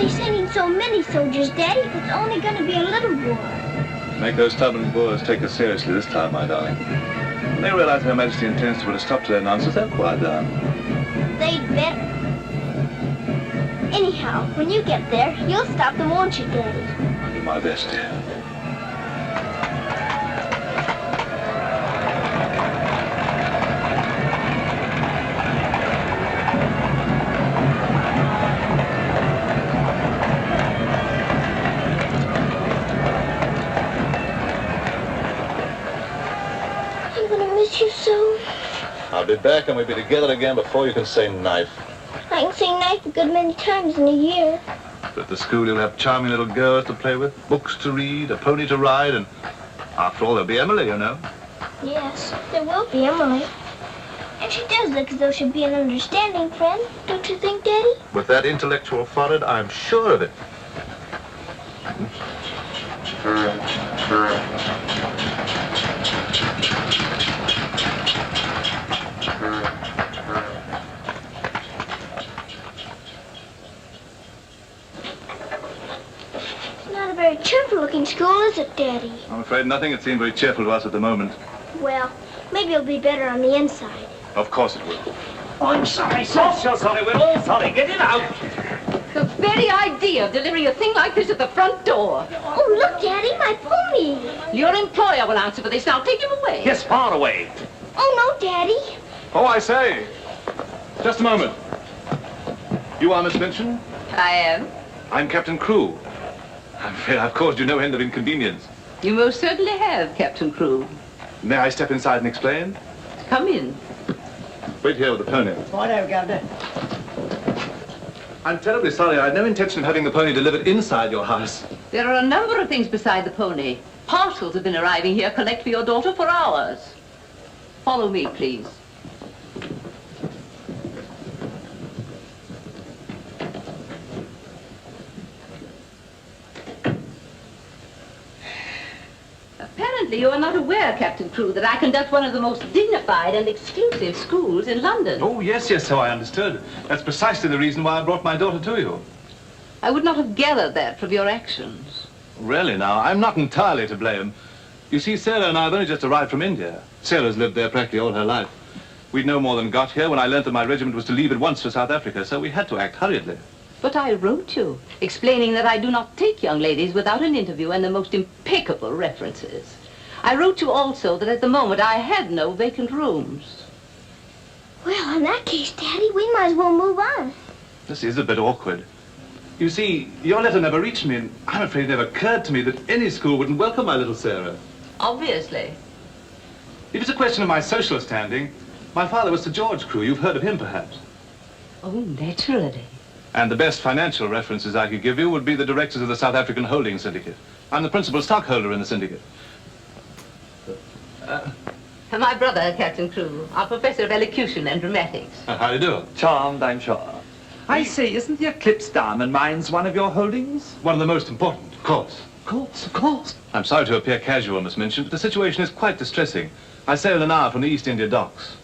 they sending so many soldiers, Daddy? It's only going to be a little war. Make those stubborn Boers take us seriously this time, my darling. When they realize Her Majesty intends to put a stop to their nonsense, they'll quiet down. They'd better. Anyhow, when you get there, you'll stop them, won't you, Daddy? I'll do my best, dear. I'm gonna miss you so. I'll be back and we'll be together again before you can say knife. I can say knife a good many times in a year. But at the school you'll have charming little girls to play with, books to read, a pony to ride, and after all there'll be Emily, you know. Yes, there will be Emily. And she does look as though she'd be an understanding friend, don't you think, Daddy? With that intellectual forehead, I'm sure of it. Not a very cheerful-looking school, is it, Daddy? I'm afraid nothing had seemed very cheerful to us at the moment. Well, maybe it'll be better on the inside. Of course it will. Oh, I'm sorry, sir. So sorry. We're all sorry. Get it out. The very idea of delivering a thing like this at the front door. Oh, look, Daddy, my pony. Your employer will answer for this. Now take him away. Yes, far away. Oh, no, Daddy. Oh, I say. Just a moment. You are Miss Minchin? I am. I'm Captain Crewe. I'm afraid I've caused you no end of inconvenience. You most certainly have, Captain Crewe. May I step inside and explain? Come in. Wait here with the pony. Righto, Governor. I'm terribly sorry. I had no intention of having the pony delivered inside your house. There are a number of things beside the pony. Parcels have been arriving here collect for your daughter for hours. Follow me, please. Apparently you are not aware, Captain Crewe, that I conduct one of the most dignified and exclusive schools in London. Oh, yes, so I understood. That's precisely the reason why I brought my daughter to you. I would not have gathered that from your actions. Really, now, I'm not entirely to blame. You see, Sarah and I have only just arrived from India. Sarah's lived there practically all her life. We'd no more than got here when I learnt that my regiment was to leave at once for South Africa, so we had to act hurriedly. But I wrote you, explaining that I do not take young ladies without an interview and the most impeccable references. I wrote you also that at the moment I had no vacant rooms. Well, in that case, Daddy, we might as well move on. This is a bit awkward. You see, your letter never reached me, and I'm afraid it never occurred to me that any school wouldn't welcome my little Sarah. Obviously. If it's a question of my social standing, my father was Sir George Crewe. You've heard of him, perhaps. Oh, naturally. And the best financial references I could give you would be the directors of the South African Holding Syndicate. I'm the principal stockholder in the syndicate. My brother, Captain Crewe, our professor of elocution and dramatics. How do you do? Charmed, I'm sure. I say, isn't the Eclipse Diamond Mines one of your holdings? One of the most important, of course. Of course, of course. I'm sorry to appear casual, Miss Minchin, but the situation is quite distressing. I sail in an hour from the East India docks.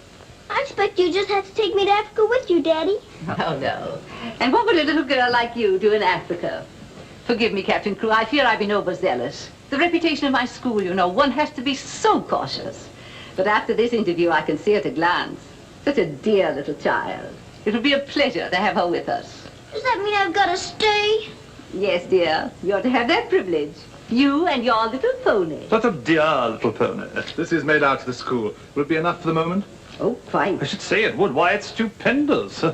I expect you just have to take me to Africa with you, Daddy. Oh, no. And what would a little girl like you do in Africa? Forgive me, Captain Crewe, I fear I've been overzealous. The reputation of my school, you know, one has to be so cautious. But after this interview, I can see at a glance. Such a dear little child. It'll be a pleasure to have her with us. Does that mean I've got to stay? Yes, dear. You're to have that privilege. You and your little pony. What a dear little pony. This is made out to the school. Will it be enough for the moment? Oh, quite. I should say it would. Why, it's stupendous.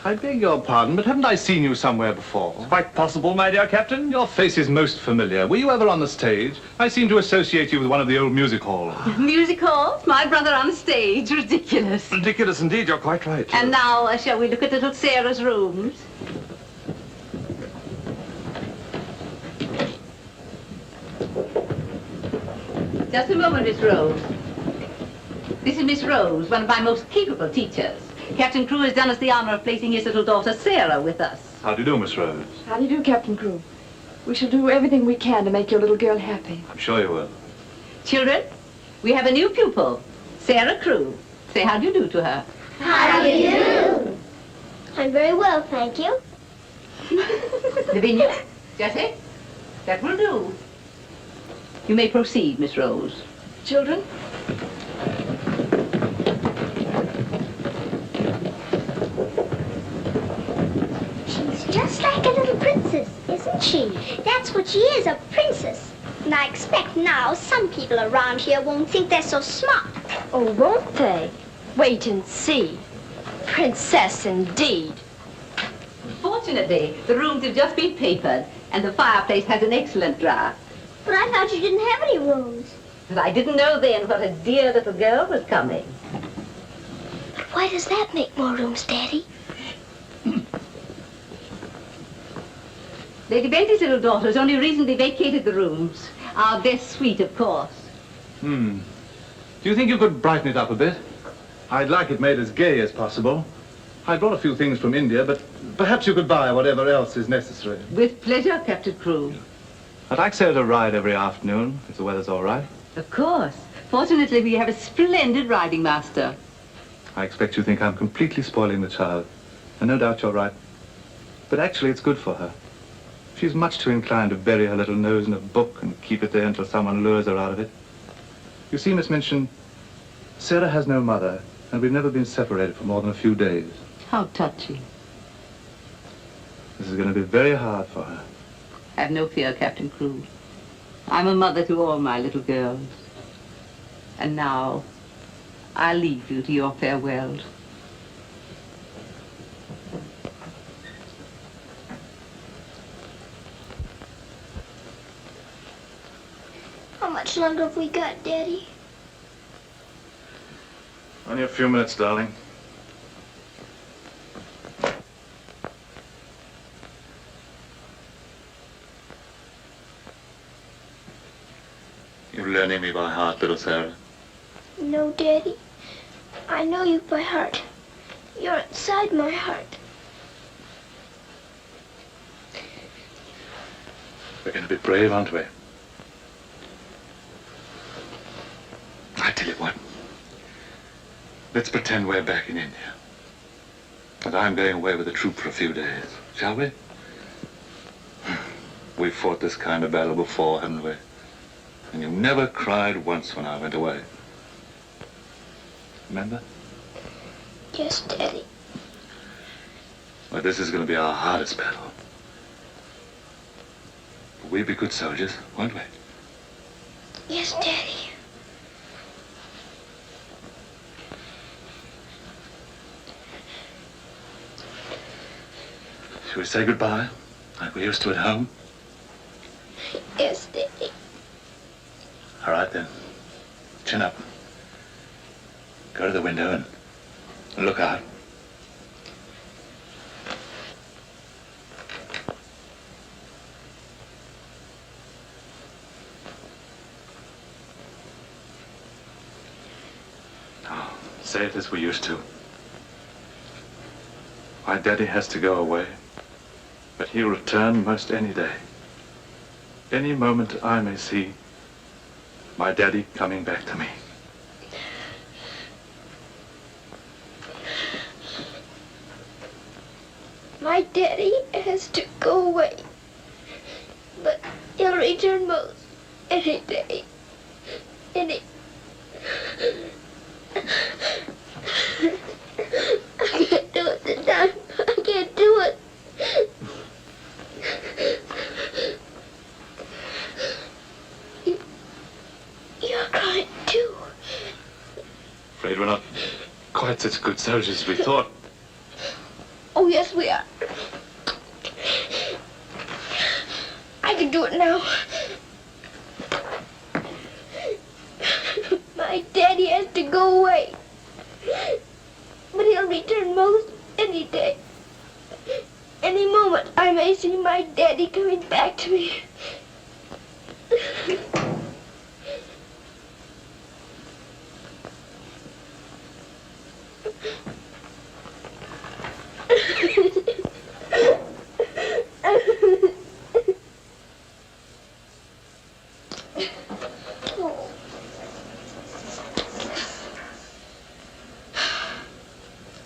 I beg your pardon, but haven't I seen you somewhere before? Quite possible, my dear Captain. Your face is most familiar. Were you ever on the stage? I seem to associate you with one of the old music halls. Music halls? My brother on the stage? Ridiculous. Ridiculous indeed, you're quite right. And now, shall we look at little Sarah's rooms? Just a moment, Miss Rose. This is Miss Rose, one of my most capable teachers. Captain Crewe has done us the honor of placing his little daughter, Sarah, with us. How do you do, Miss Rose? How do you do, Captain Crewe? We shall do everything we can to make your little girl happy. I'm sure you will. Children, we have a new pupil, Sarah Crewe. Say how do you do to her. How do you do? I'm very well, thank you. Lavinia, Jessie, that will do. You may proceed, Miss Rose. Children? She's just like a little princess, isn't she? That's what she is, a princess. And I expect now some people around here won't think they're so smart. Oh, won't they? Wait and see. Princess indeed. Fortunately, the rooms have just been papered, and the fireplace has an excellent draught. But I thought you didn't have any rooms. But I didn't know then what a dear little girl was coming. But why does that make more rooms, Daddy? Lady Bentley's little daughter has only recently vacated the rooms. Our best suite, of course. Do you think you could brighten it up a bit? I'd like it made as gay as possible. I brought a few things from India, but perhaps you could buy whatever else is necessary. With pleasure, Captain Crewe. I'd like Sarah to ride every afternoon, if the weather's all right. Of course. Fortunately, we have a splendid riding master. I expect you think I'm completely spoiling the child. And no doubt you're right. But actually, it's good for her. She's much too inclined to bury her little nose in a book and keep it there until someone lures her out of it. You see, Miss Minchin, Sarah has no mother, and we've never been separated for more than a few days. How touching. This is going to be very hard for her. Have no fear, Captain Crewe. I'm a mother to all my little girls. And now, I'll leave you to your farewells. How much longer have we got, Daddy? Only a few minutes, darling. You're learning me by heart, little Sarah. No, Daddy. I know you by heart. You're inside my heart. We're going to be brave, aren't we? I tell you what. Let's pretend we're back in India. And I'm going away with the troop for a few days. Shall we? We've fought this kind of battle before, haven't we? And you never cried once when I went away. Remember? Yes, Daddy. Well, this is going to be our hardest battle. But we'll be good soldiers, won't we? Yes, Daddy. Shall we say goodbye, like we used to at home? Yes, Daddy. All right, then. Chin up. Go to the window and look out. Now, say it as we used to. My daddy has to go away, but he'll return most any day. Any moment I may see my daddy coming back to me. My daddy has to go away, but he'll return most any day. I can't do it this time. I can't do it. You're crying too. Afraid we're not quite such good soldiers as we thought. Oh, yes, we are. I can do it now. My daddy has to go away, but he'll return most any day. Any moment, I may see my daddy coming back to me.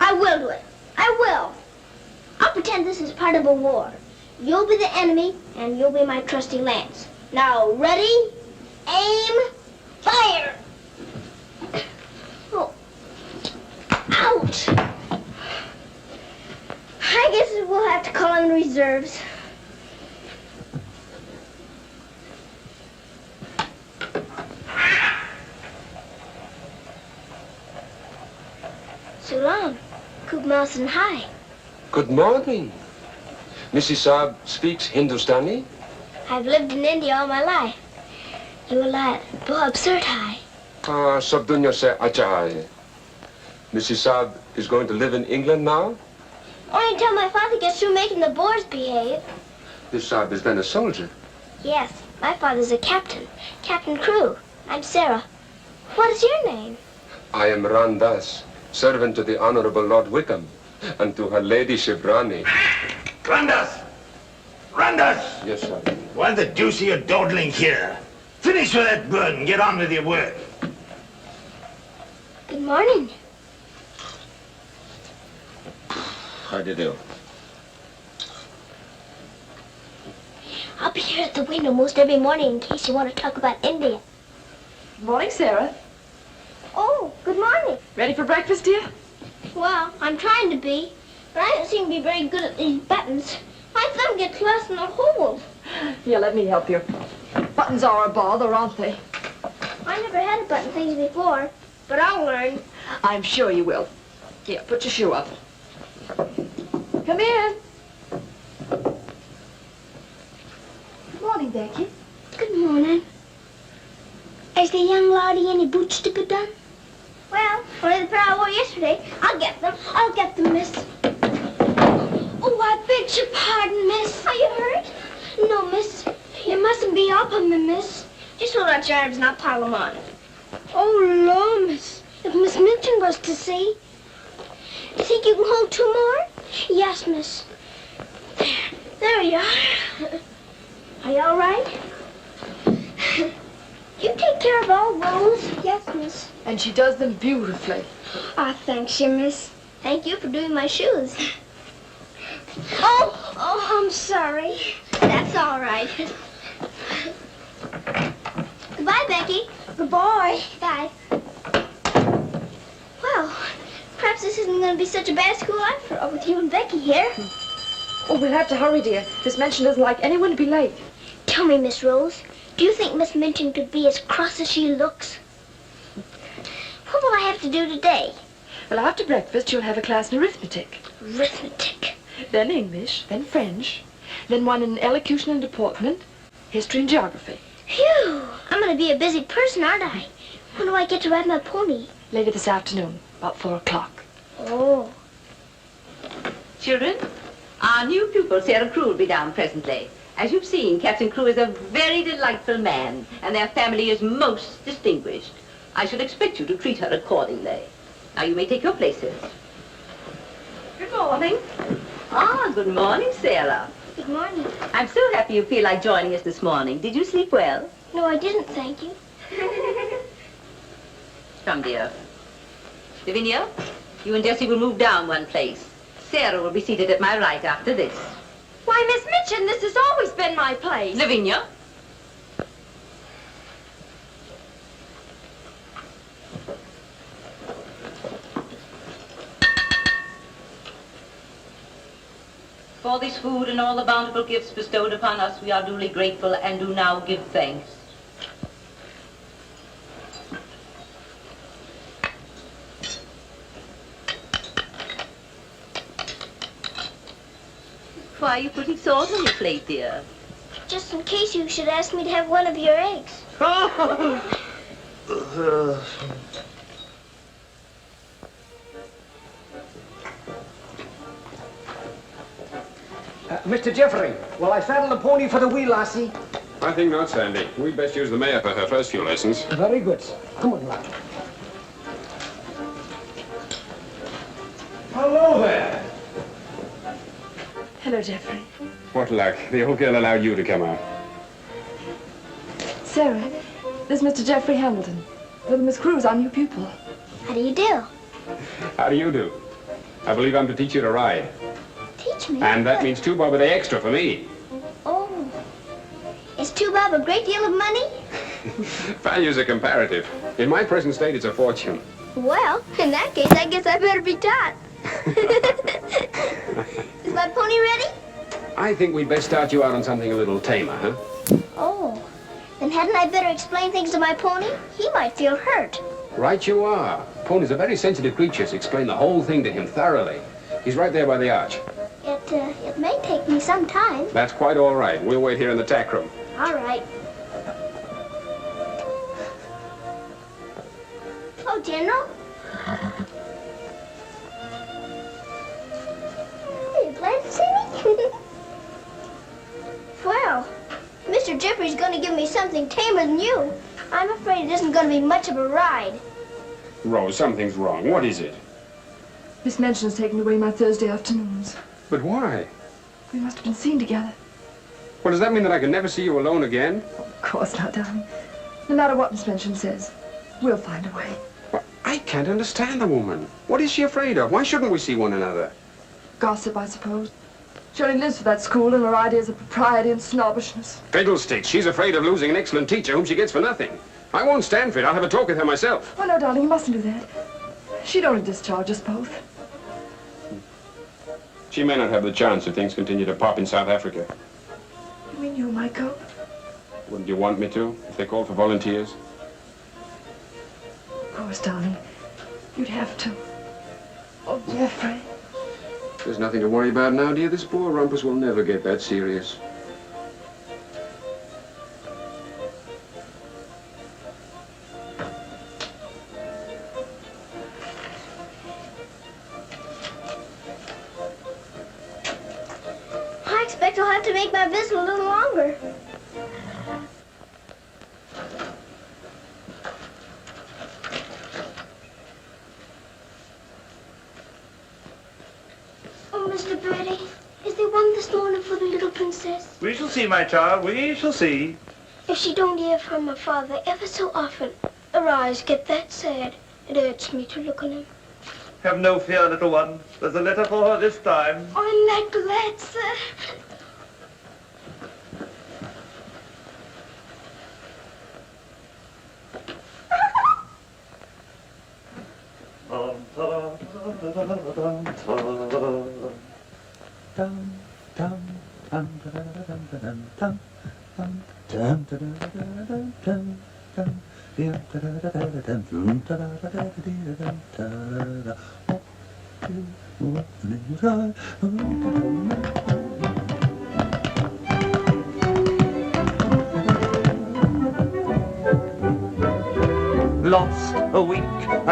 I will do it. I will. I'll pretend this is part of a war. You'll be the enemy, and you'll be my trusty lance. Now, ready, aim, fire! Oh. Ouch! I guess we'll have to call in reserves. So long. Good morning. Hi. Good morning. Mrs. Saab speaks Hindustani? I've lived in India all my life. You a lad. Bob Surtai. Sab dunya se acha hai. Mrs. Saab is going to live in England now? Only until my father gets through making the Boers behave. This Saab has been a soldier. Yes, my father's a captain. Captain Crew. I'm Sarah. What is your name? I am Randas, servant to the Honorable Lord Wickham, and to her ladyship Rani. Randas! Randas! Yes, sir. Why the deuce are you dawdling here? Finish with that bird and get on with your work. Good morning. How do you do? I'll be here at the window most every morning in case you want to talk about India. Good morning, Sarah. Oh, good morning. Ready for breakfast, dear? Well, I'm trying to be, but I don't seem to be very good at these buttons. My thumb gets lost in the hole. Here, let me help you. Buttons are a bother, aren't they? I never had to button things before, but I'll learn. I'm sure you will. Here, put your shoe up. Come in. Good morning, Becky. Good morning. Is the young laddie any boots to be done? Well, only the pair I wore yesterday. I'll get them. I'll get them, miss. Oh, I beg your pardon, miss. Are you hurt? No, miss. You mustn't be up on me, miss. Just hold out your arms and I'll pile them on. Oh, Lord, miss. If Miss Minton was to see. You think you can hold two more? Yes, miss. There you are. Are you all right? You take care of all those? Yes, miss. And she does them beautifully. Ah, thanks you, miss. Thank you for doing my shoes. Oh, I'm sorry. That's all right. Goodbye, Becky. Goodbye. Bye. Well, perhaps this isn't going to be such a bad school after all with you and Becky here. Oh, we'll have to hurry, dear. Miss Minchin doesn't like anyone to be late. Tell me, Miss Rose, do you think Miss Minchin could be as cross as she looks? What will I have to do today? Well, after breakfast, you'll have a class in arithmetic. Arithmetic. Then English, then French, then one in elocution and deportment, history and geography. Phew! I'm going to be a busy person, aren't I? When do I get to ride my pony? Later this afternoon, about 4 o'clock. Oh. Children, our new pupil, Sarah Crew, will be down presently. As you've seen, Captain Crew is a very delightful man, and their family is most distinguished. I should expect you to treat her accordingly. Now, you may take your places. Good morning. Ah, good morning, Sarah. Good morning. I'm so happy you feel like joining us this morning. Did you sleep well? No, I didn't, thank you. Come, dear. Lavinia, you and Jessie will move down one place. Sarah will be seated at my right after this. Why, Miss Minchin, this has always been my place. Lavinia. For this food and all the bountiful gifts bestowed upon us, we are duly grateful and do now give thanks. Why are you putting salt on your plate, dear? Just in case you should ask me to have one of your eggs. Mr. Jeffrey, will I saddle the pony for the wheel, lassie? I think not, Sandy. We'd best use the mare for her first few lessons. Very good, sir. Come on, lad. Hello there. Hello, Jeffrey. What luck. The old girl allowed you to come out. Sarah, this is Mr. Jeffrey Hamilton. Little Miss Crew's our new pupil. How do you do? How do you do? I believe I'm to teach you to ride. Teach me. And that means 2 bob a day extra for me. Oh. Is 2 bob a great deal of money? Values are comparative. In my present state, it's a fortune. Well, in that case, I guess I better be taught. Is my pony ready? I think we'd best start you out on something a little tamer, huh? Oh. Then hadn't I better explain things to my pony? He might feel hurt. Right you are. Ponies are very sensitive creatures. Explain the whole thing to him thoroughly. He's right there by the arch. It may take me some time. That's quite all right. We'll wait here in the tack room. All right. Oh, General. Are you glad to see me? Well, Mr. Jeffrey's going to give me something tamer than you. I'm afraid it isn't going to be much of a ride. Rose, something's wrong. What is it? Miss Mention's taken away my Thursday afternoons. But why? We must have been seen together. Well, does that mean that I can never see you alone again? Of course not, darling. No matter what Miss Mention says, we'll find a way. Well, I can't understand the woman. What is she afraid of? Why shouldn't we see one another? Gossip, I suppose. She only lives for that school and her ideas of propriety and snobbishness. Fiddlesticks. She's afraid of losing an excellent teacher whom she gets for nothing. I won't stand for it. I'll have a talk with her myself. Oh, no, darling, you mustn't do that. She'd only discharge us both. She may not have the chance if things continue to pop in South Africa. You mean you might go? Wouldn't you want me to, if they called for volunteers? Of course, darling. You'd have to. Oh, Jeffrey. There's nothing to worry about now, dear. This poor rumpus will never get that serious. I expect I'll have to make my visit a little longer. Oh, Mr. Birdie, is there one this morning for the little princess? We shall see, my child, we shall see. If she don't hear from her father ever so often, her eyes get that sad. It hurts me to look on him. Have no fear, little one. There's a letter for her this time. I'm that glad, sir. Lost a week,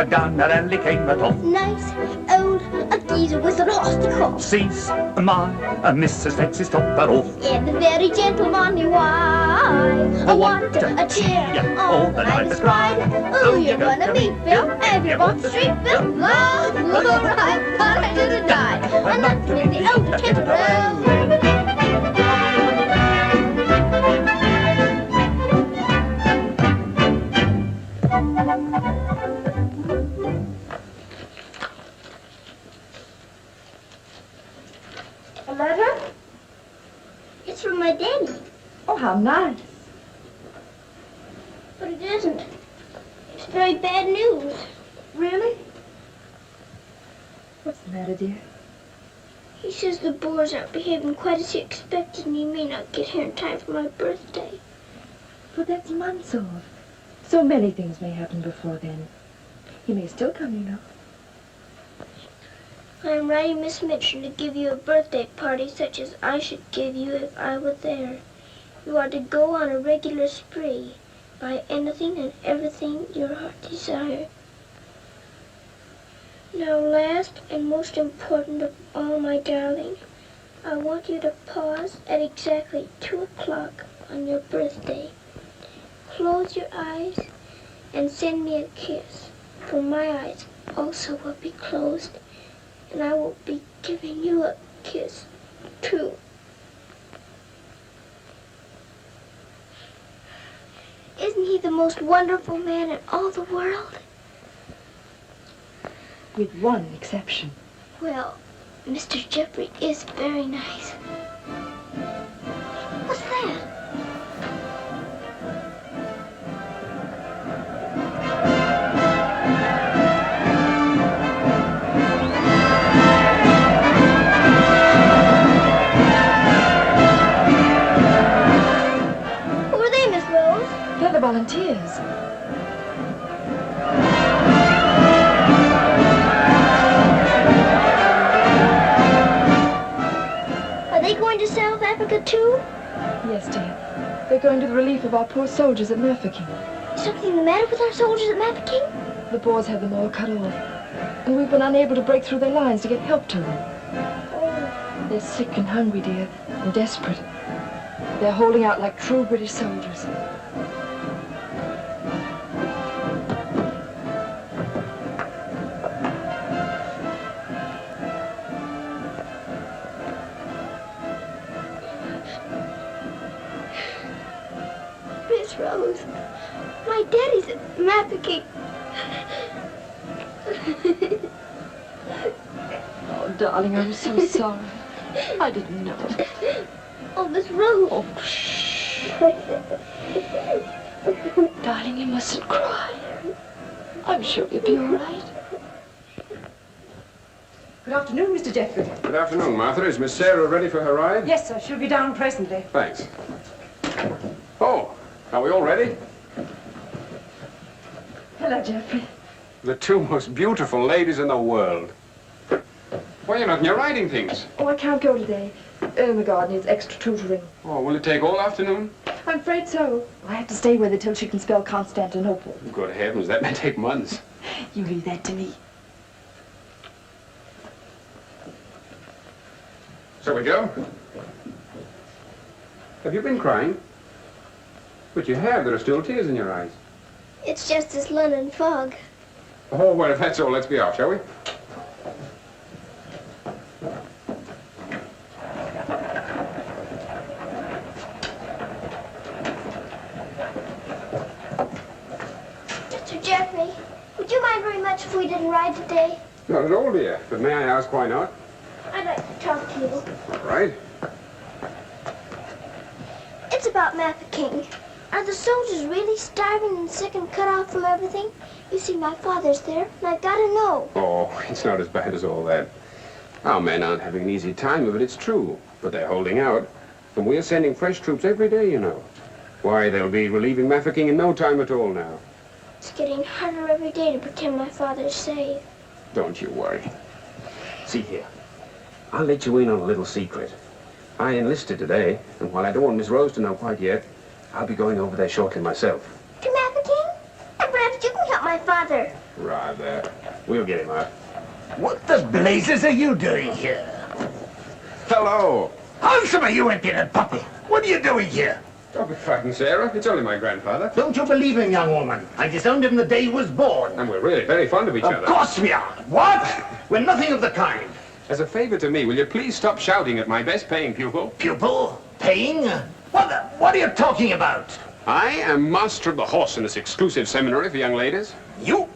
down at alley came a top. Nice old geezer with a rusty crop. Sees my Mrs. Texas top that off. In the very gentlemanly way. I want a cheer all the night that's cried. Oh, you're gonna meet Bill, and you want the street Bill. Love, right, but I didn't die. I'm not in the old temple. A letter? It's from my daddy. Oh, how nice. But it isn't. It's very bad news. Really? What's the matter, dear? He says the Boers aren't behaving quite as he expected, and he may not get here in time for my birthday. But that's months off. So many things may happen before then. He may still come, you know. I'm writing Miss Mitchell to give you a birthday party such as I should give you if I were there. You are to go on a regular spree, buy anything and everything your heart desires. Now, last and most important of all, my darling, I want you to pause at exactly 2 o'clock on your birthday. Close your eyes and send me a kiss, for my eyes also will be closed, and I will be giving you a kiss, too. Isn't he the most wonderful man in all the world? With one exception. Well, Mr. Jeffrey is very nice. What's that? Who are they, Miss Rose? They're the volunteers. Are they going to South Africa too? Yes, dear. They're going to the relief of our poor soldiers at Mafeking. Is something the matter with our soldiers at Mafeking? The Boers have them all cut off. And we've been unable to break through their lines to get help to them. They're sick and hungry, dear, and desperate. They're holding out like true British soldiers. Miss Rose, my daddy's at Mafeking. Oh, darling, I'm so sorry. I didn't know. Oh, Miss Rose. Oh, shh. Darling, you mustn't cry. I'm sure you'll be all right. Good afternoon, Mr. Jeffrey. Good afternoon, Martha. Is Miss Sarah ready for her ride? Yes, sir. She'll be down presently. Thanks. Oh, are we all ready? Hello, Jeffrey. The two most beautiful ladies in the world. Why, you're not in your riding things. Oh, I can't go today. The guard needs extra tutoring. Oh, will it take all afternoon? I'm afraid so. I have to stay with her till she can spell Constantinople. Good heavens, that may take months. You leave that to me. Shall we go? Have you been crying? But you have. There are still tears in your eyes. It's just this London fog. Oh, well, if that's all, let's be off, shall we? Mr. Jeffrey, would you mind very much if we didn't ride today? Not at all, dear. But may I ask why not? I'd like to talk to you. All right. It's about Mafeking. Are the soldiers really starving and sick and cut off from everything? You see, my father's there, and I've got to know. Oh, it's not as bad as all that. Our men aren't having an easy time of it, it's true. But they're holding out. And we're sending fresh troops every day, you know. Why, they'll be relieving Mafeking in no time at all now. It's getting harder every day to pretend my father's safe. Don't you worry. See here. I'll let you in on a little secret. I enlisted today, and while I don't want Miss Rose to know quite yet, I'll be going over there shortly myself. To Mafeking? And perhaps you can help my father. Rather. We'll get him out. What the blazes are you doing here? Hello. Answer me, you impudent puppy. What are you doing here? Don't be frightened, Sarah. It's only my grandfather. Don't you believe him, young woman? I disowned him the day he was born. And we're really very fond of each other. Of course we are. What? We're nothing of the kind. As a favor to me, will you please stop shouting at my best-paying pupil? Pupil? Paying? What are you talking about? I am master of the horse in this exclusive seminary for young ladies. You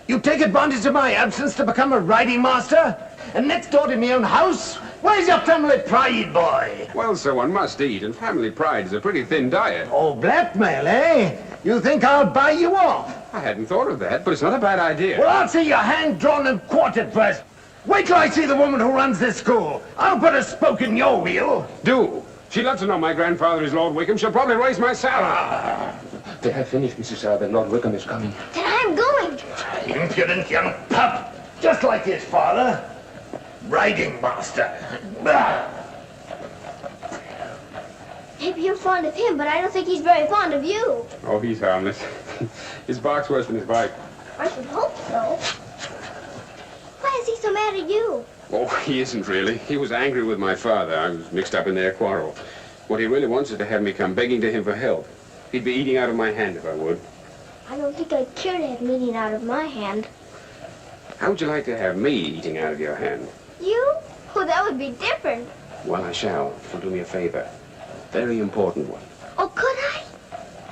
take advantage of my absence to become a riding master? And next door to my own house? Where's your family pride, boy? Well, sir, one must eat, and family pride is a pretty thin diet. Oh, blackmail, eh? You think I'll buy you off? I hadn't thought of that, but it's not a bad idea. Well, I'll see your hand drawn and quartered first. Wait till I see the woman who runs this school. I'll put a spoke in your wheel. Do. She'd love to know my grandfather is Lord Wickham. She'll probably raise my salary. They have finished, Mrs. Albert. Lord Wickham is coming. Then I'm going. Impudent young pup. Just like his father. Riding master. Maybe you're fond of him, but I don't think he's very fond of you. Oh, he's harmless. His bark's worse than his bite. I should hope so. Why is he so mad at you? Oh, he isn't really. He was angry with my father. I was mixed up in their quarrel. What he really wants is to have me come begging to him for help. He'd be eating out of my hand if I would. I don't think I'd care to have him eating out of my hand. How would you like to have me eating out of your hand? You? Oh, that would be different. Well, I shall. If you'll do me a favor. Very important one. Oh, could I?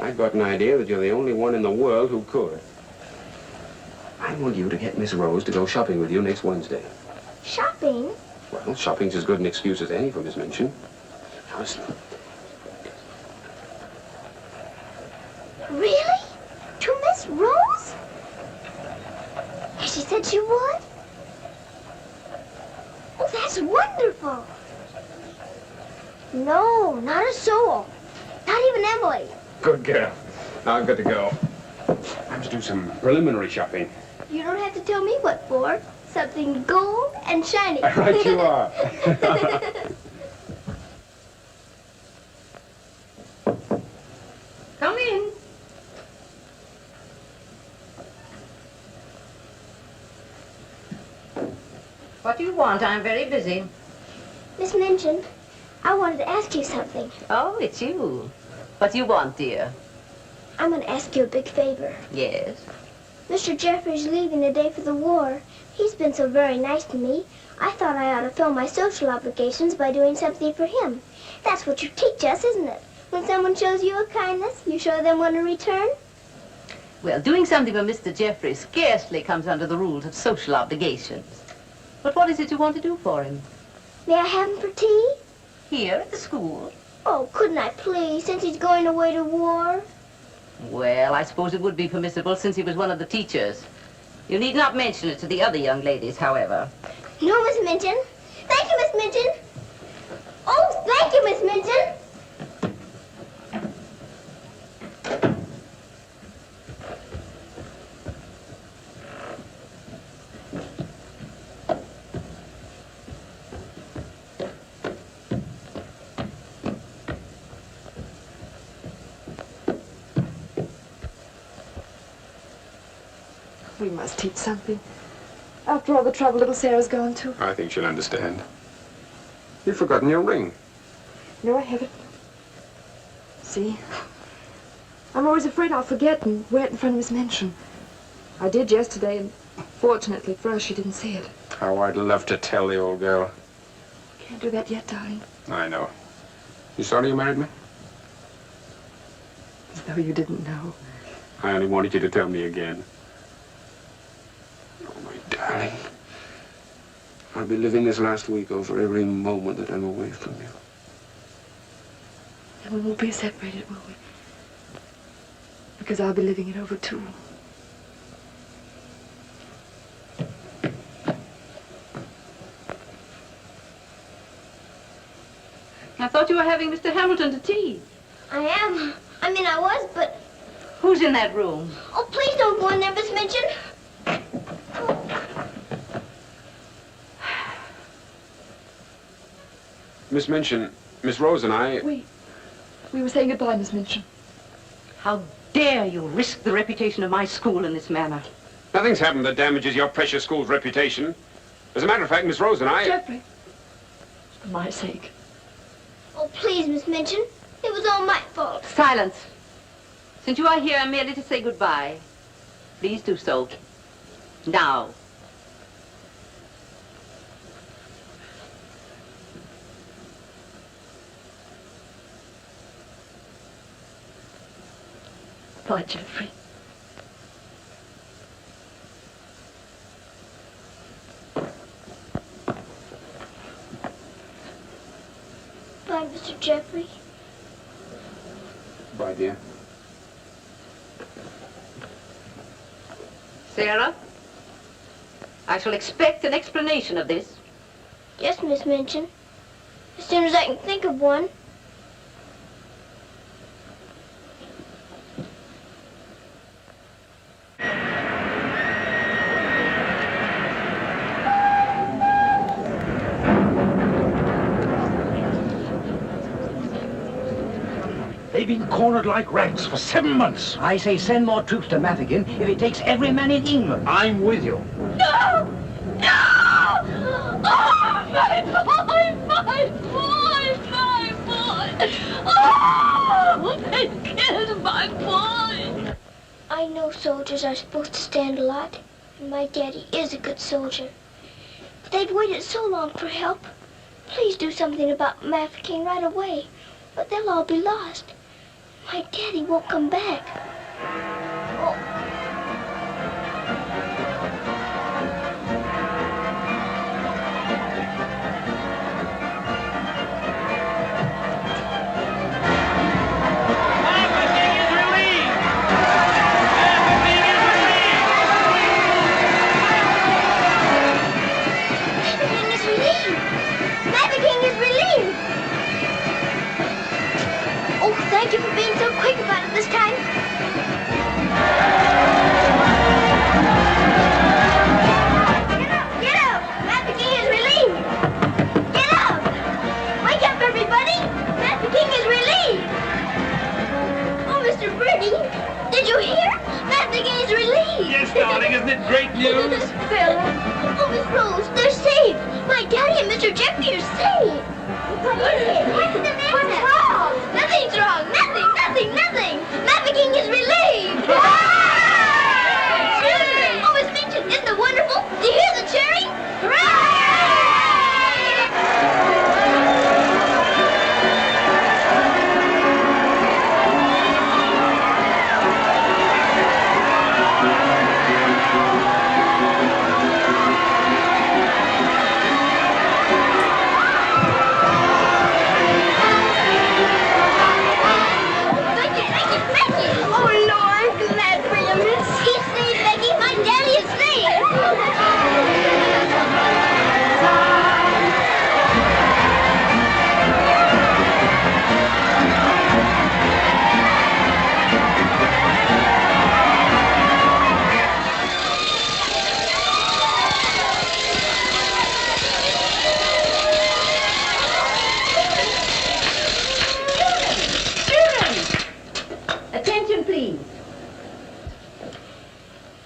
I've got an idea that you're the only one in the world who could. I want you to get Miss Rose to go shopping with you next Wednesday. Shopping? Well, shopping's as good an excuse as any for Miss Minchin. Now listen. Really? To Miss Rose? She said she would? Oh, that's wonderful. No, not a soul. Not even Emily. Good girl. Now I've got to go. I have to do some preliminary shopping. You don't have to tell me what for. Something gold and shiny. Right you are. Come in. What do you want? I'm very busy. Miss Minchin, I wanted to ask you something. Oh, it's you. What do you want, dear? I'm going to ask you a big favor. Yes? Mr. Jeffrey's leaving the day for the war. He's been so very nice to me. I thought I ought to fill my social obligations by doing something for him. That's what you teach us, isn't it? When someone shows you a kindness, you show them one in return? Well, doing something for Mr. Jeffrey scarcely comes under the rules of social obligations. But what is it you want to do for him? May I have him for tea? Here at the school? Oh, couldn't I please, since he's going away to war? Well, I suppose it would be permissible since he was one of the teachers. You need not mention it to the other young ladies, however. No, Miss Minchin. Thank you, Miss Minchin. Oh, thank you, Miss Minchin. We must teach something. After all the trouble little Sarah's gone to. I think she'll understand. You've forgotten your ring. No, I haven't. See? I'm always afraid I'll forget and wear it in front of Miss Minchin. I did yesterday, and fortunately for us, she didn't see it. How I'd love to tell the old girl. Can't do that yet, darling. I know. You sorry you married me? As though you didn't know. I only wanted you to tell me again. Oh, my darling. I'll be living this last week over every moment that I'm away from you. And we won't be separated, will we? Because I'll be living it over, too. I thought you were having Mr. Hamilton to tea. I am. I mean, I was, but... Who's in that room? Oh, please don't go in there, Miss Minchin. Miss Minchin, Miss Rose and I... We were saying goodbye, Miss Minchin. How dare you risk the reputation of my school in this manner? Nothing's happened that damages your precious school's reputation. As a matter of fact, Miss Rose and I... Jeffrey, for my sake. Oh, please, Miss Minchin. It was all my fault. Silence. Since you are here merely to say goodbye, please do so. Now. Bye, Jeffrey. Bye, Mr. Jeffrey. Bye, dear. Sarah, I shall expect an explanation of this. Yes, Miss Minchin. As soon as I can think of one. They've been cornered like rats for 7 months. I say send more troops to Mafeking if it takes every man in England. I'm with you. No! No! Oh, my boy! My boy! My boy! Oh! They killed my boy! I know soldiers are supposed to stand a lot, and my daddy is a good soldier. But they've waited so long for help. Please do something about Mafeking right away, or they'll all be lost. My daddy won't come back. Oh. relieved. Oh, Mr. Birdie, did you hear? Maverick is relieved. Yes, darling, isn't it great news? Sarah. Oh, Miss Rose, they're saved. My daddy and Mr. Jeffrey are saved. What is it? What's the matter? What's wrong? Nothing's wrong. Nothing. Maverick is relieved. Oh, Miss Minchin, isn't it wonderful? Do you hear the cheering? Hooray!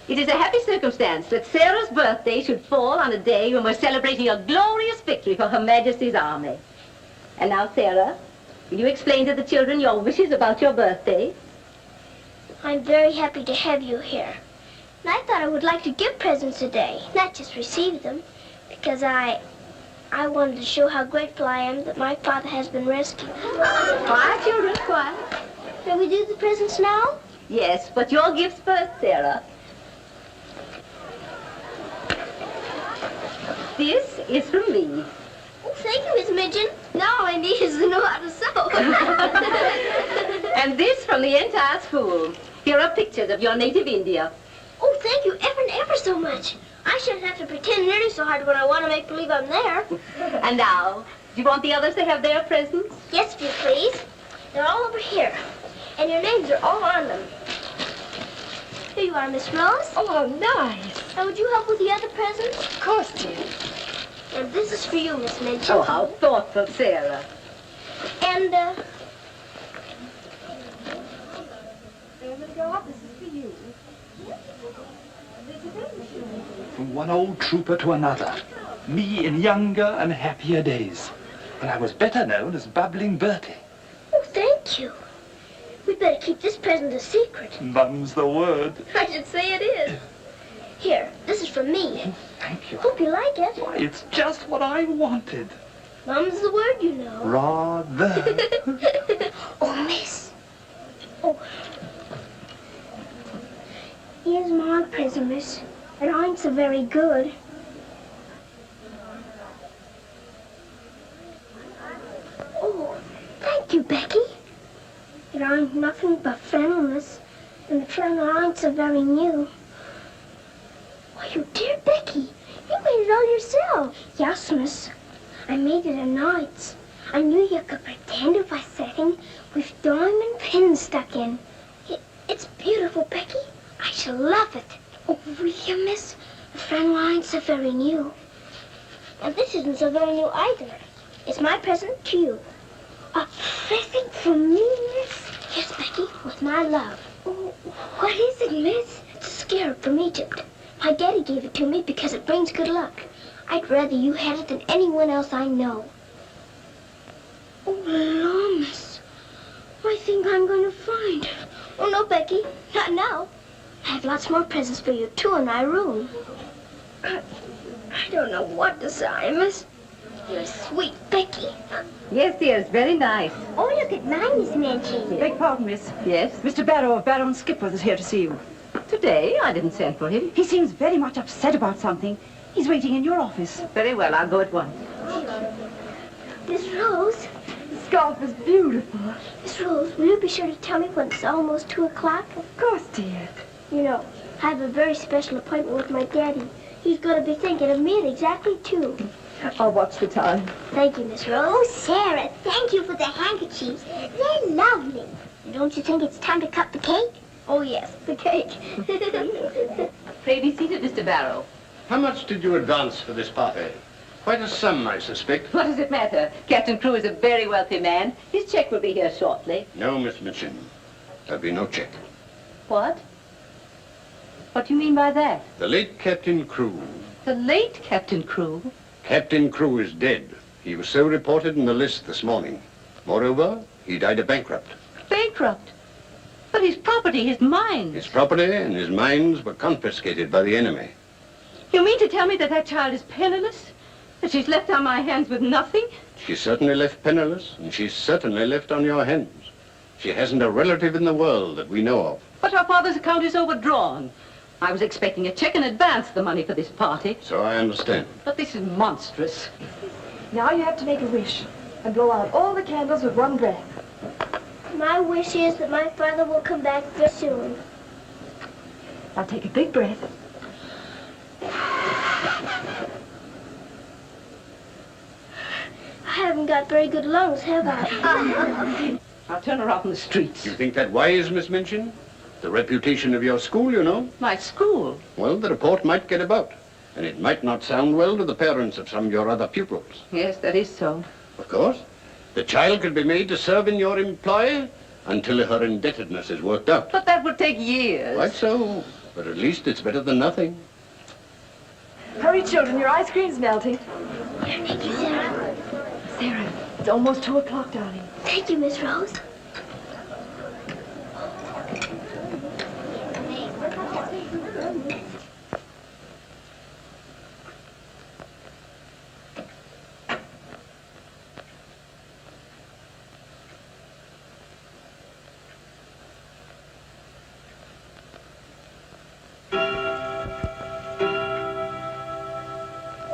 It is a happy circumstance that Sarah's birthday should fall on a day when we're celebrating a glorious victory for Her Majesty's army. And now, Sarah, will you explain to the children your wishes about your birthday? I'm very happy to have you here. And I thought I would like to give presents today, not just receive them, because I wanted to show how grateful I am that my father has been rescued. Quiet, children, quiet. Shall we do the presents now? Yes, but your gifts first, Sarah. This is from me. Oh, thank you, Miss Midgeon. Now all I need is to know how to sew. And this from the entire school. Here are pictures of your native India. Oh, thank you ever and ever so much. I shouldn't have to pretend nearly so hard when I want to make believe I'm there. And now, do you want the others to have their presents? Yes, if you please. They're all over here. And your names are all on them. Here you are, Miss Rose. Oh, how nice. Now, would you help with the other presents? Of course, dear. And this is for you, Miss Midgeon. Oh, how thoughtful, Sarah. And, There we go. This is for you. From one old trooper to another. Me in younger and happier days. When I was better known as Bubbling Bertie. oh, thank you. We'd better keep this present a secret. Mum's the word. I should say it is. Here, this is from me. Thank you. Hope you like it. Why, it's just what I wanted. Mum's the word, you know. Rather. Oh, miss. Oh. Here's my present, miss. And I'm so very good. Oh, thank you, Becky. And I'm nothing but friendliness. And the flannel ain't so very new. Why, you dear Becky, you made it all yourself. Yes, miss. I made it at nights. I knew you could pretend it was setting with diamond pins stuck in. It's beautiful, Becky. I shall love it. Oh, really, miss? The flannel ain't so very new. And this isn't so very new either. It's my present to you. A present from me, miss? Yes, Becky, with my love. Oh, what is it, miss? It's a scarab from Egypt. My daddy gave it to me because it brings good luck. I'd rather you had it than anyone else I know. Oh, Lord, miss. I think I'm going to find it. Oh, no, Becky, not now. I have lots more presents for you, too, in my room. I don't know what to say, miss. You're sweet, Becky. Yes, dear, it's very nice. Oh, look at mine, Miss Minchin. Beg pardon, miss. Yes? Mr. Barrow of Baron Skipworth is here to see you. Today, I didn't send for him. He seems very much upset about something. He's waiting in your office. Very well, I'll go at once. Miss Rose. The scarf is beautiful. Miss Rose, will you be sure to tell me when it's almost 2 o'clock? Of course, dear. You know, I have a very special appointment with my daddy. He's going to be thinking of me at exactly 2. I'll watch the time. Thank you, Miss Rose. Oh, Sarah, thank you for the handkerchiefs. They're lovely. Don't you think it's time to cut the cake? Oh, yes, the cake. Pray be seated, Mr. Barrow. How much did you advance for this party? Quite a sum, I suspect. What does it matter? Captain Crewe is a very wealthy man. His check will be here shortly. No, Miss Minchin. There'll be no check. What? What do you mean by that? The late Captain Crewe. The late Captain Crewe? Captain Crewe is dead. He was so reported in the list this morning. Moreover, he died a bankrupt. Bankrupt? But his property, his mines. His property and his mines were confiscated by the enemy. You mean to tell me that that child is penniless? That she's left on my hands with nothing? She's certainly left penniless, and she's certainly left on your hands. She hasn't a relative in the world that we know of. But our father's account is overdrawn. I was expecting a check in advance, the money for this party. So I understand. But this is monstrous. Now you have to make a wish and blow out all the candles with one breath. My wish is that my father will come back very soon. Now take a big breath. I haven't got very good lungs, have I? I'll turn her off in the streets. You think that wise, Miss Minchin? The reputation of your school, you know. My school? Well, the report might get about, and it might not sound well to the parents of some of your other pupils. Yes, that is so. Of course. The child could be made to serve in your employ until her indebtedness is worked out. But that would take years. Quite so. But at least it's better than nothing. Hurry, children, your ice cream's melting. Thank you, Sarah. Sarah, it's almost 2 o'clock, darling. Thank you, Miss Rose.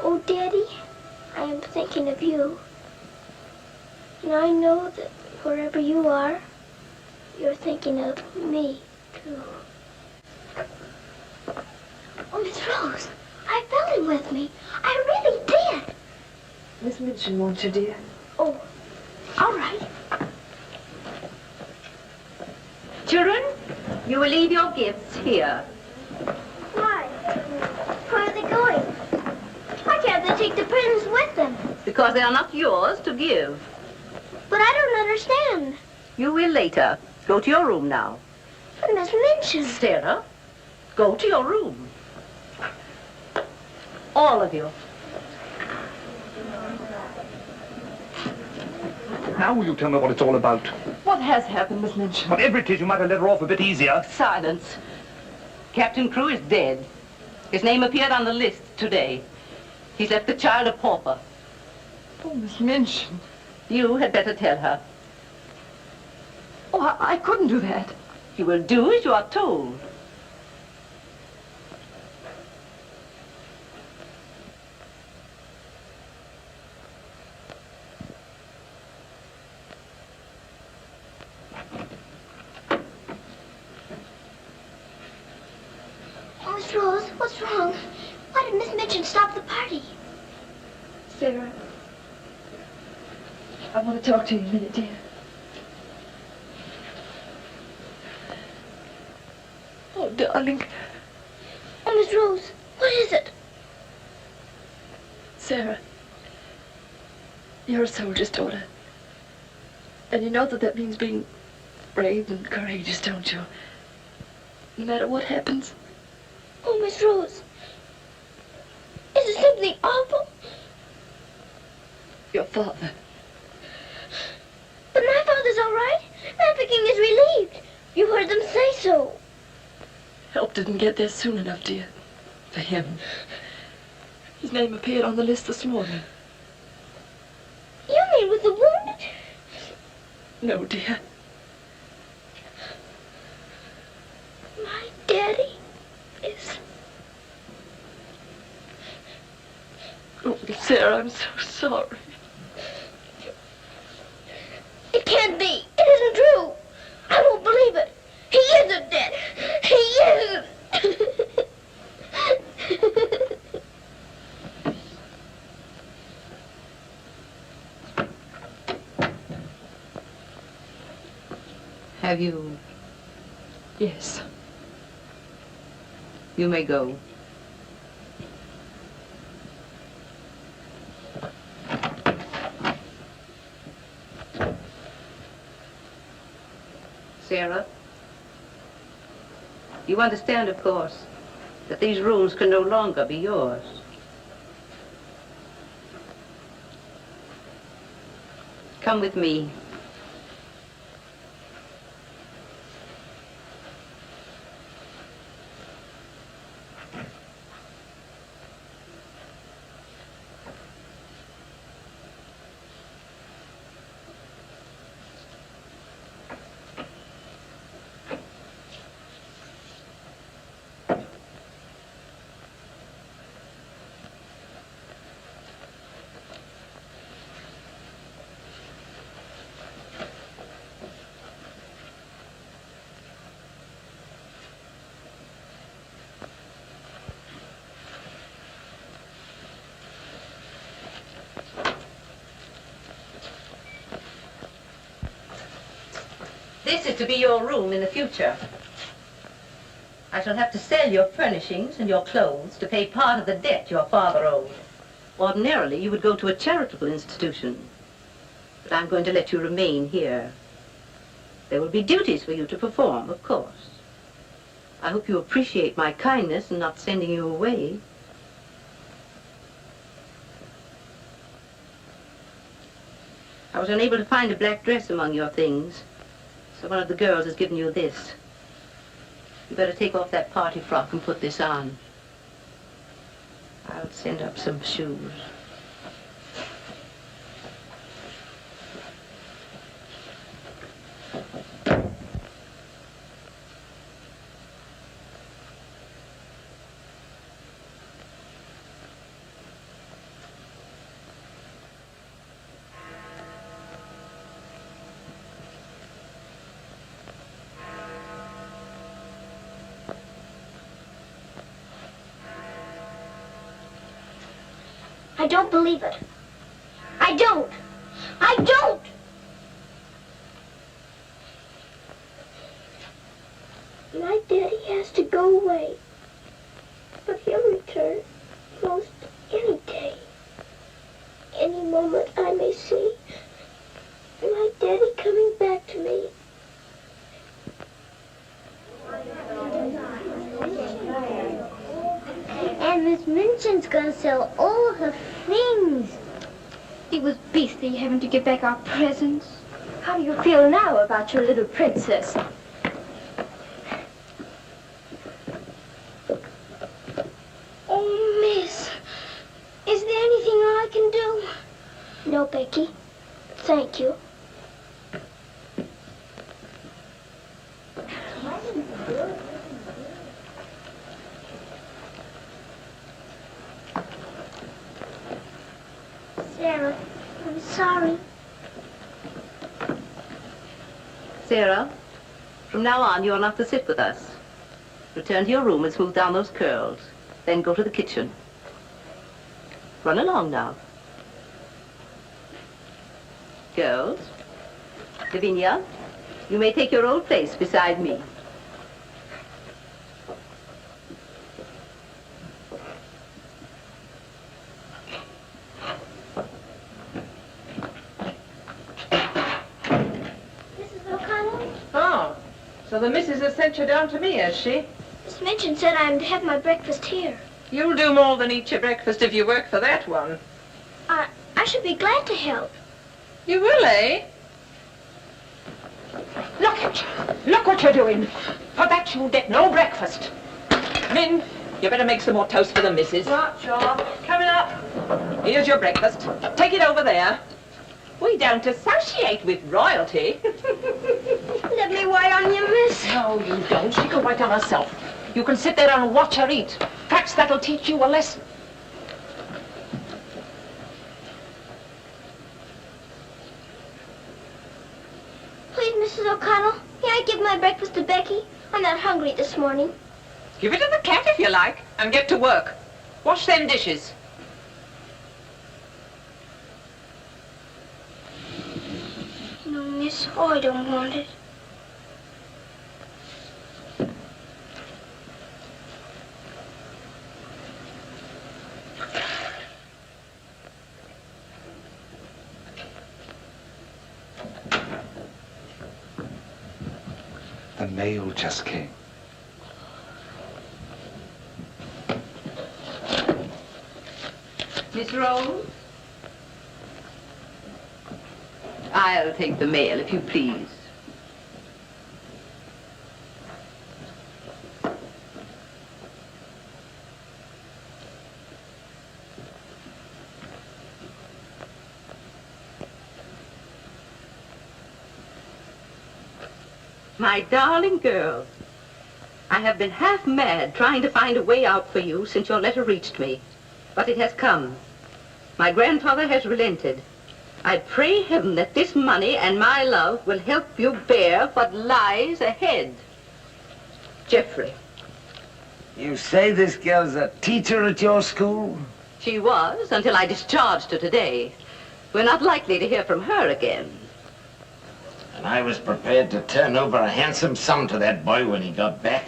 Oh, Daddy, I am thinking of you. And I know that wherever you are, you're thinking of me, too. Oh, Miss Rose, I felt him with me. I really did. Miss Minchin wants you, dear. Oh, all right. Children, you will leave your gifts here. Why? Where are they going? Why can't they take the presents with them? Because they are not yours to give. But I don't understand. You will later. Go to your room now. But Miss Minchin. Sarah, go to your room. All of you. Now will you tell me what it's all about? What has happened, Miss Minchin? Whatever it is, you might have let her off a bit easier. Silence. Captain Crewe is dead. His name appeared on the list today. He's left the child a pauper. Oh, Miss Minchin. You had better tell her. Oh, I couldn't do that. You will do as you are told. Oh, Miss Rose, what's wrong? Why did Miss Minchin stop the party? Sarah, I want to talk to you a minute, dear. Oh, darling. Oh, Miss Rose, what is it? Sarah, you're a soldier's daughter. And you know that means being brave and courageous, don't you? No matter what happens. Oh, Miss Rose, is it something awful? Your father. But my father's all right. Trafficking is relieved. You heard them say so. Help didn't get there soon enough, dear. For him. His name appeared on the list this morning. You mean with the wounded? No, dear. My daddy is... Oh, Sarah, I'm so sorry. It can't be. It isn't true. I won't believe it. He isn't dead. He isn't. Have you? Yes. You may go. Sarah, you understand, of course, that these rooms can no longer be yours. Come with me. This is to be your room in the future. I shall have to sell your furnishings and your clothes to pay part of the debt your father owed. Ordinarily, you would go to a charitable institution, but I'm going to let you remain here. There will be duties for you to perform, of course. I hope you appreciate my kindness in not sending you away. I was unable to find a black dress among your things, so one of the girls has given you this. You better take off that party frock and put this on. I'll send up some shoes. I don't believe it. I don't. I don't! My daddy has to go away. But he'll return most any day. Any moment I may see my daddy coming back to me. And Miss Minchin's gonna sell all her things. It was beastly having to give back our presents. How do you feel now about your little princess? Oh, Miss, is there anything I can do? No, Becky. Thank you. Sarah, I'm sorry. Sarah, from now on, you're not to sit with us. Return to your room and smooth down those curls. Then go to the kitchen. Run along now. Girls, Lavinia, you may take your old place beside me. So the missus has sent you down to me, has she? Miss Minchin said I'm to have my breakfast here. You'll do more than eat your breakfast if you work for that one. I should be glad to help. You will, eh? Look at you. Look what you're doing. For that you'll get no breakfast. Min, you better make some more toast for the missus. Right, sure. Coming up. Here's your breakfast. Take it over there. We don't associate with royalty. Let me wait on you, miss. No, you don't. She can wait on herself. You can sit there and watch her eat. Perhaps that'll teach you a lesson. Please, Mrs. O'Connell, may I give my breakfast to Becky? I'm not hungry this morning. Give it to the cat if you like, and get to work. Wash them dishes. No, miss. Oh, I don't want it. The mail just came. Miss Rose? I'll take the mail, if you please. My darling girl, I have been half mad trying to find a way out for you since your letter reached me. But it has come. My grandfather has relented. I pray heaven that this money and my love will help you bear what lies ahead. Jeffrey. You say this girl's a teacher at your school? She was, until I discharged her today. We're not likely to hear from her again. And I was prepared to turn over a handsome sum to that boy when he got back.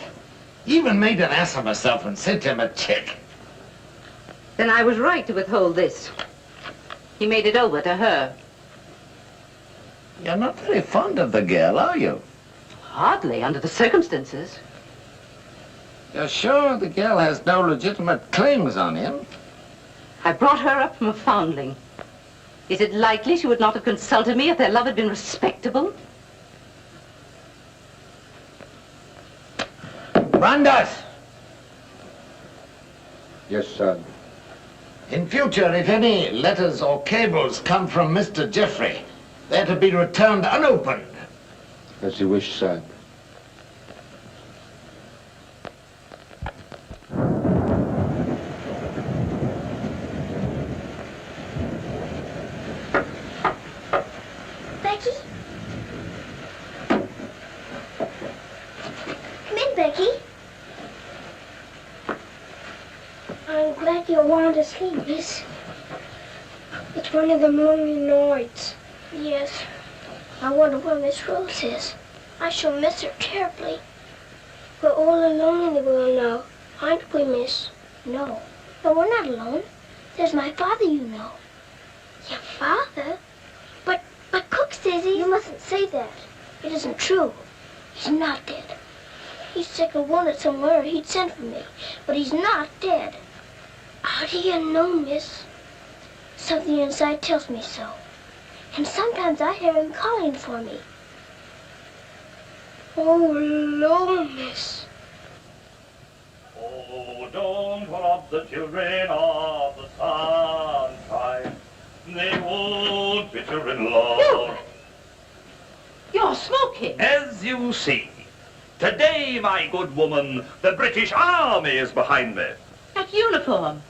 Even made an ass of myself and sent him a check. Then I was right to withhold this. He made it over to her. You're not very fond of the girl, are you? Hardly, under the circumstances. You're sure the girl has no legitimate claims on him? I brought her up from a foundling. Is it likely she would not have consulted me if their love had been respectable? Brandas! Yes, son. In future, if any letters or cables come from Mr. Jeffrey, they're to be returned unopened. As you wish, son. Becky? Come in, Becky. I'm glad you want to sleep, miss. It's one of them lonely nights. Yes. I wonder where Miss Rose is. I shall miss her terribly. We're all alone in the world now, aren't we, miss? No. No, we're not alone. There's my father, you know. Your father? But Cook says he... You mustn't say that. It isn't true. He's not dead. He's sick or wounded somewhere, or he'd send for me. But he's not dead. How do you know, miss? Something inside tells me so. And sometimes I hear him calling for me. Oh, Lord, miss. Oh, don't rob the children of the sunshine. They won't bitter in love. You're smoking. As you see, today, my good woman, the British Army is behind me. That uniform.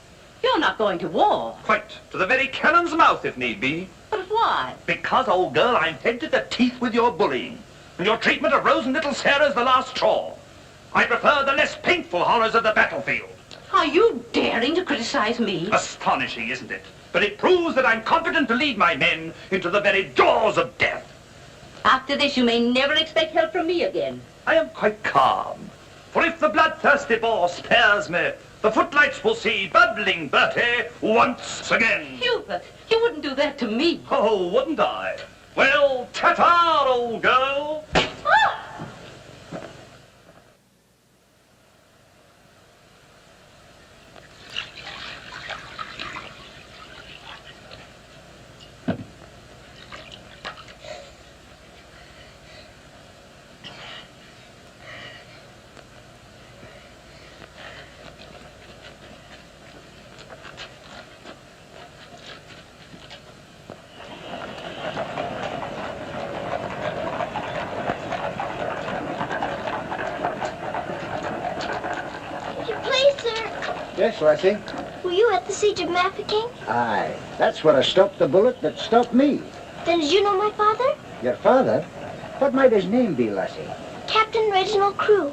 You're not going to war. Quite, to the very cannon's mouth, if need be. But why? Because, old girl, I'm fed to the teeth with your bullying. And your treatment of Rose and little Sarah's the last straw. I prefer the less painful horrors of the battlefield. Are you daring to criticize me? Astonishing, isn't it? But it proves that I'm competent to lead my men into the very jaws of death. After this, you may never expect help from me again. I am quite calm. For if the bloodthirsty boar spares me, the footlights will see bubbling Bertie once again. Hubert, you wouldn't do that to me. Oh, wouldn't I? Well, ta-ta, old girl. Yes, Lassie? Were you at the siege of Mafeking? Aye. That's where I stopped the bullet that stopped me. Then did you know my father? Your father? What might his name be, Lassie? Captain Reginald Crewe.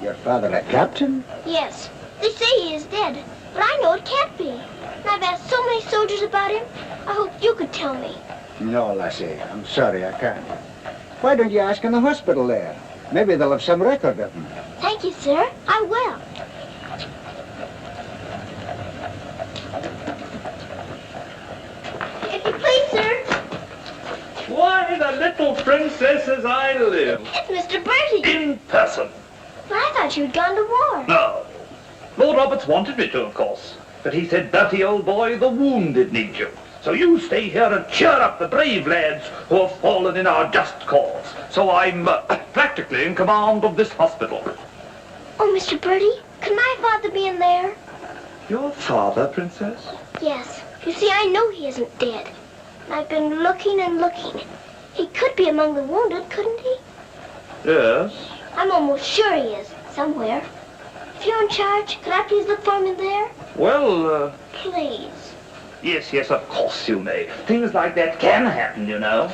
Your father a captain? Yes. They say he is dead, but I know it can't be. And I've asked so many soldiers about him. I hope you could tell me. No, Lassie. I'm sorry, I can't. Why don't you ask in the hospital there? Maybe they'll have some record of him. Thank you, sir. I will. If you please, sir. Why, the little beautiful princess as I live. It's Mr. Bertie. In person. But I thought you'd gone to war. No. Lord Roberts wanted me to, of course. But he said, Bertie, old boy, the wounded need you. So you stay here and cheer up the brave lads who have fallen in our just cause. So I'm practically in command of this hospital. Oh, Mr. Bertie, could my father be in there? Your father, Princess? Yes. You see, I know he isn't dead. I've been looking and looking. He could be among the wounded, couldn't he? Yes. I'm almost sure he is, somewhere. If you're in charge, could I please look for him in there? Well, Please. yes, yes, of course you may. Things like that can happen, you know.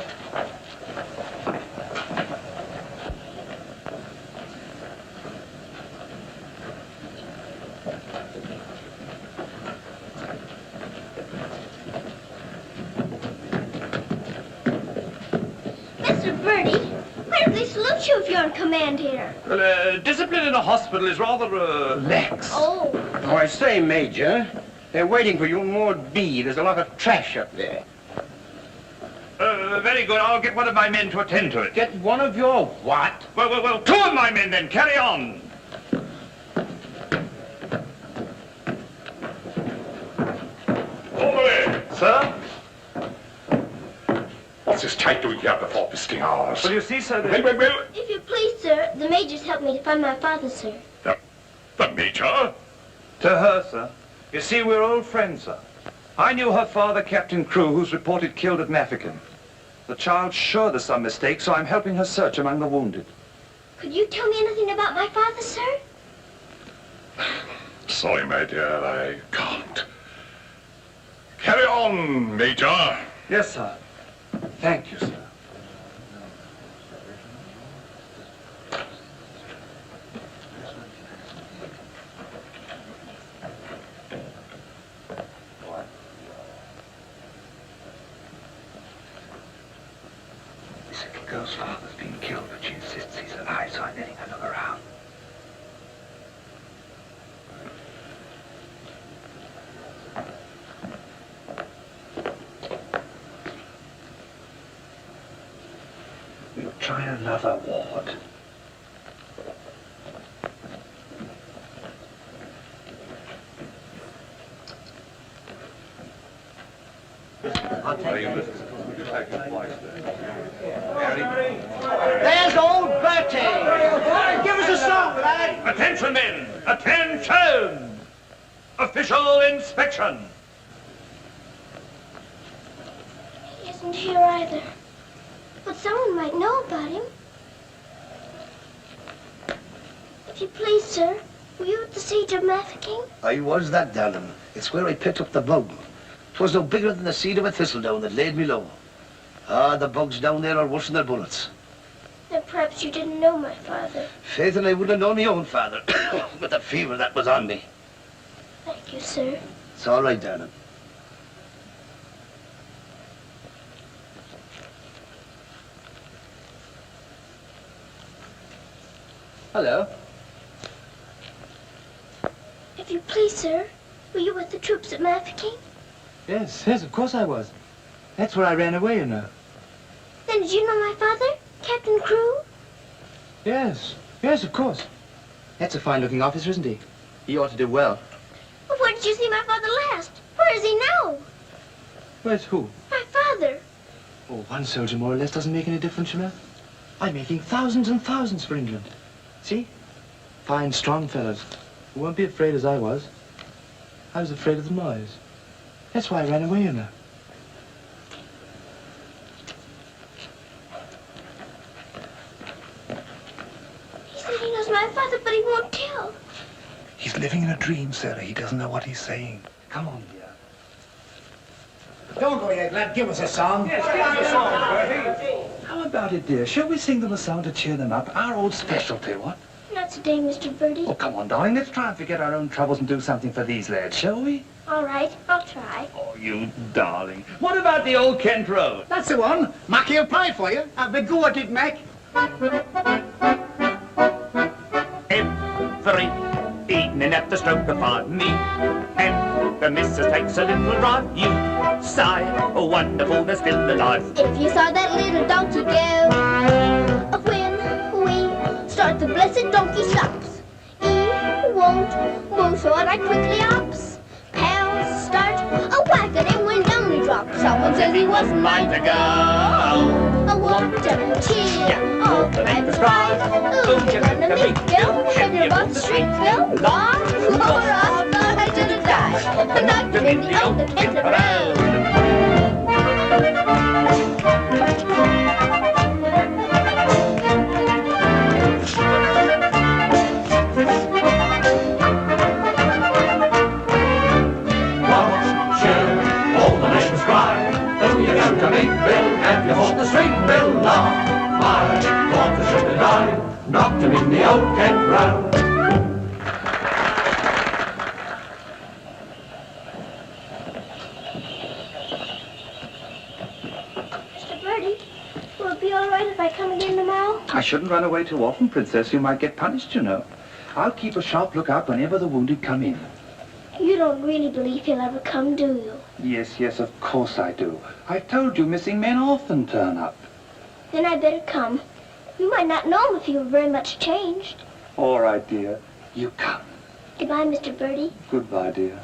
Mr. Bertie, why do they salute you if you're in command here? Well, discipline in a hospital is rather, lax. Oh. Oh, I say, Major, they're waiting for you in Ward B. There's a lot of trash up there. Very good. I'll get one of my men to attend to it. Get one of your what? Well, two of my men then. Carry on. Orderly! Sir? What's this type doing here before visiting hours? Well, you see, sir... Well. If you please, sir, the major's helped me to find my father, sir. The Major? To her, sir. You see, we're old friends, sir. I knew her father, Captain Crew, who's reported killed at Mafeking. The child's sure there's some mistake, so I'm helping her search among the wounded. Could you tell me anything about my father, sir? Sorry, my dear, I can't. Carry on, Major. Yes, sir. Thank you, sir. This little girl's father's been killed, but she insists he's alive, so I'm letting her look around. We'll try another ward. I'll take it. There's old Bertie. Give us a song, lad. Attention, men! Attention! Official inspection. He isn't here either. But someone might know about him. If you please, sir, were you at the siege of Mafeking? I was that, darling. It's where I picked up the bug. 'Twas no bigger than the seed of a thistledown that laid me low. Ah, the bugs down there are worse than their bullets. Then perhaps you didn't know my father. Faith, and I wouldn't have known my own father with the fever that was on me. Thank you, sir. It's all right, darling. Hello. If you please, sir, were you with the troops at Mafeking? Yes, of course I was. That's where I ran away, you know. Then did you know my father, Captain Crew? Yes, of course. That's a fine-looking officer, isn't he? He ought to do well. Well, where did you see my father last? Where is he now? Where's who? My father. Oh, one soldier more or less doesn't make any difference, you know. I'm making thousands and thousands for England. See? Fine, strong fellows who won't be afraid as I was. I was afraid of the noise. That's why I ran away, you know. He said he knows my father, but he won't tell. He's living in a dream, Sarah. He doesn't know what he's saying. Come on, dear. Don't go yet, lad. Give us a song. Yes, give us a song, Bertie. How about it, dear? Shall we sing them a song to cheer them up? Our old specialty, what? Not today, Mr. Bertie. Oh, come on, darling. Let's try and forget our own troubles and do something for these lads, shall we? All right, I'll try. Oh, you darling. What about the old Kent Road? That's the one. Mackie will play for you. Have a go at it, Mac. Every evening at the stroke of 5, me and the missus takes a little drive. You sigh, oh wonderful, they're still alive. If you saw that little donkey go, when we start the blessed donkey stops. He won't move, so I quickly hops. Pals start a wagon and when down he drops. Someone says he wasn't mine to go. I walked and cheer, all the neighbors cried. Ooh, you're gonna meet Bill, have your butt street Bill. Law, or I thought I should have died. I knocked him in the old Kentucky road. And you hold the string, Bill, law. I thought I should have died, knocked him in the old Kent round. Mr. Birdie, will it be all right if I come again tomorrow? I shouldn't run away too often, Princess. You might get punished, you know. I'll keep a sharp lookout whenever the wounded come in. You don't really believe he'll ever come, do you? Yes, yes, of course I do. I've told you missing men often turn up. Then I better come. You might not know him if he were very much changed. All right, dear. You come. Goodbye, Mr. Birdie. Goodbye, dear.